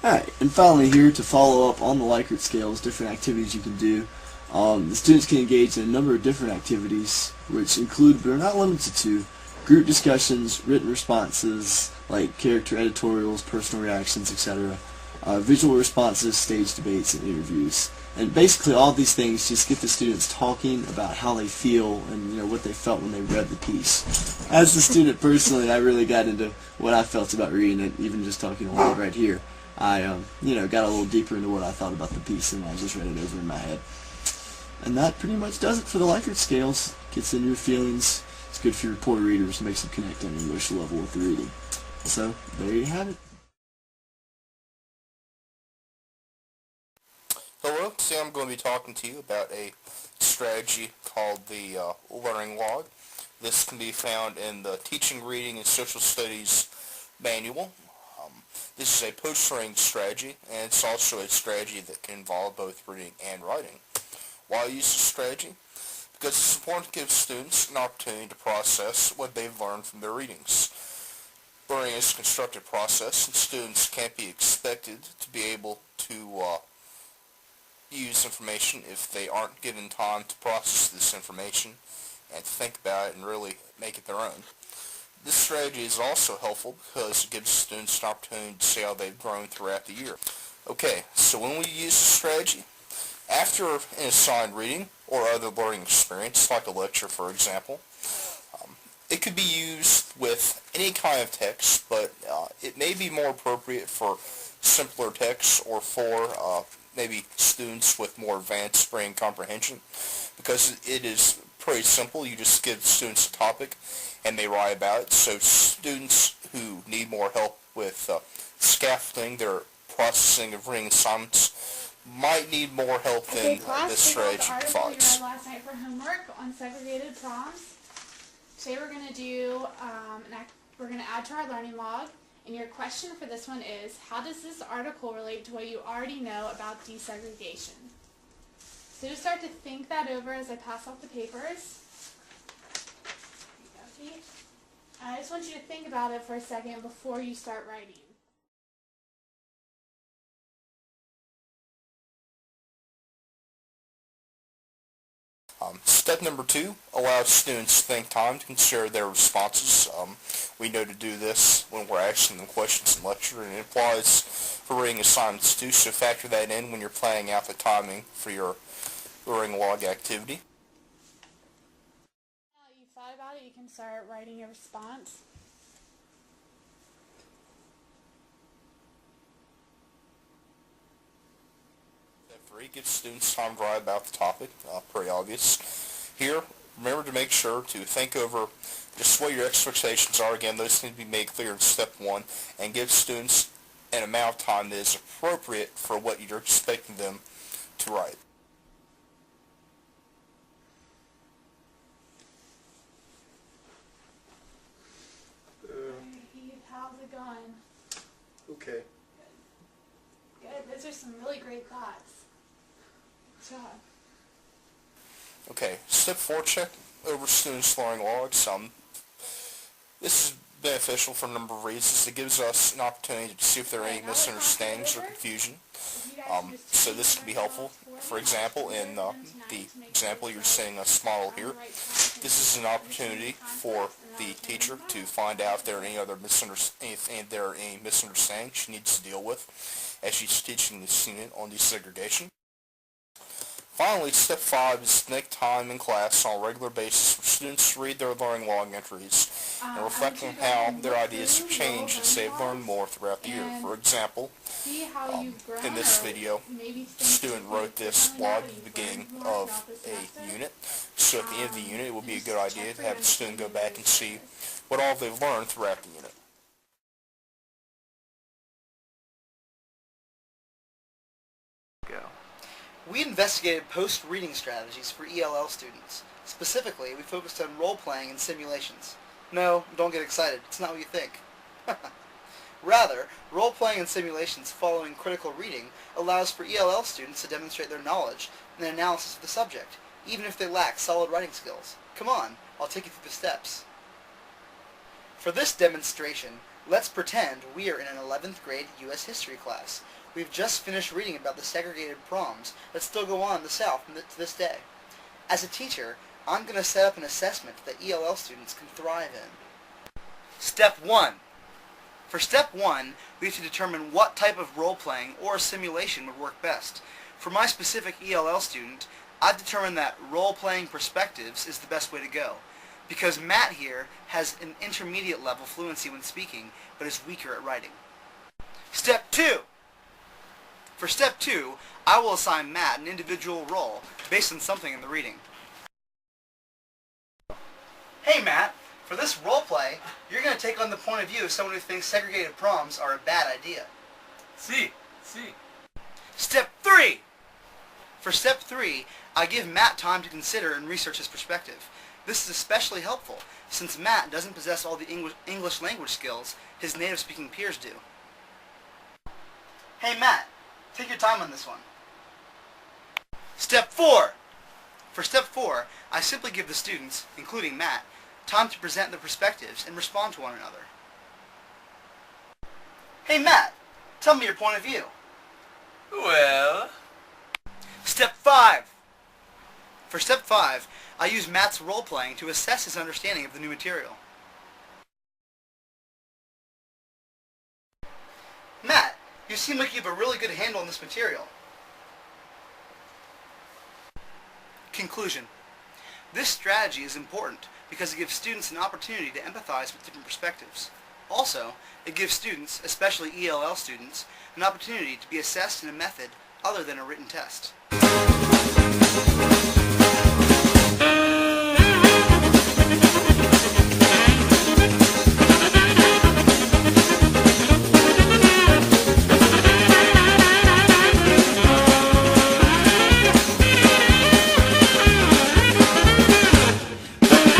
Alright, and finally here to follow up on the Likert scales, different activities you can do. The students can engage in a number of different activities, which include, but are not limited to, group discussions, written responses, like character editorials, personal reactions, etc., visual responses, stage debates, and interviews. And basically all these things just get the students talking about how they feel and what they felt when they read the piece. As a student personally, I really got into what I felt about reading it, even just talking aloud right here. I got a little deeper into what I thought about the piece and I just read it over in my head. And that pretty much does it for the Likert scales. Gets into your feelings. It's good for your poor readers. Makes them connect on an English level with the reading. So, there you have it. Hello, today I'm going to be talking to you about a strategy called the Learning Log. This can be found in the Teaching, Reading, and Social Studies manual. This is a post-learning strategy, and it's also a strategy that can involve both reading and writing. Why use this strategy? Because it's important to give students an opportunity to process what they've learned from their readings. Learning is a constructive process, and students can't be expected to be able to use information if they aren't given time to process this information and think about it and really make it their own. This strategy is also helpful because it gives students an opportunity to see how they've grown throughout the year. Okay, so when we use this strategy, after an assigned reading or other learning experience, like a lecture for example, it could be used with any kind of text, but it may be more appropriate for simpler text or for maybe students with more advanced brain comprehension, because it is pretty simple. You just give students a topic and they write about it. So students who need more help with scaffolding their processing of reading assignments might need more help than this strategy provides. We read last night for homework on segregated prompts. Today we're going to do we're going to add to our learning log. And your question for this one is, how does this article relate to what you already know about desegregation? So just start to think that over as I pass off the papers. I just want you to think about it for a second before you start writing. Step number 2 allows students to think time to consider their responses. We know to do this when we're asking them questions in lecture, and it applies for reading assignments too, so factor that in when you're planning out the timing for your learning log activity. Now that you've thought about it, you can start writing your response. Step 3 gives students time to write about the topic, pretty obvious. Here, remember to make sure to think over just what your expectations are. Again, those need to be made clear in step 1, and give students an amount of time that is appropriate for what you're expecting them to write. Heath, how's it going? Okay. Good. Those are some really great thoughts. Good job. Okay, step 4, check over students' learning logs. This is beneficial for a number of reasons. It gives us an opportunity to see if there are any misunderstandings or confusion. So this can be helpful. For example, in the example you're seeing us model here, this is an opportunity for the teacher to find out if there are any other misunderstandings she needs to deal with as she's teaching this unit on desegregation. Finally, step 5 is to make time in class on a regular basis for students to read their learning log entries and reflect on how their ideas have changed as they've learned more throughout the year. For example, in this video, the student wrote this log at the beginning of a unit, so at the end of the unit it would be a good idea to have the student go back and see what all they've learned throughout the unit. We investigated post-reading strategies for ELL students. Specifically, we focused on role-playing and simulations. No, don't get excited. It's not what you think. Rather, role-playing and simulations following critical reading allows for ELL students to demonstrate their knowledge and analysis of the subject, even if they lack solid writing skills. Come on, I'll take you through the steps. For this demonstration, Let's pretend we are in an 11th grade U.S. history class. We've just finished reading about the segregated proms that still go on in the South to this day. As a teacher, I'm going to set up an assessment that ELL students can thrive in. Step 1. For Step 1, we have to determine what type of role-playing or simulation would work best. For my specific ELL student, I've determined that role-playing perspectives is the best way to go, because Matt here has an intermediate level fluency when speaking, but is weaker at writing. Step 2. For Step 2, I will assign Matt an individual role based on something in the reading. Hey Matt, for this role play, you're going to take on the point of view of someone who thinks segregated proms are a bad idea. Sí. Step 3! For Step 3, I give Matt time to consider and research his perspective. This is especially helpful, since Matt doesn't possess all the English language skills his native-speaking peers do. Hey Matt, take your time on this one. Step 4! For Step 4, I simply give the students, including Matt, time to present their perspectives and respond to one another. Hey Matt, tell me your point of view. Well... Step 5! For Step 5, I use Matt's role-playing to assess his understanding of the new material. Matt, you seem like you have a really good handle on this material. Conclusion. This strategy is important because it gives students an opportunity to empathize with different perspectives. Also, it gives students, especially ELL students, an opportunity to be assessed in a method other than a written test.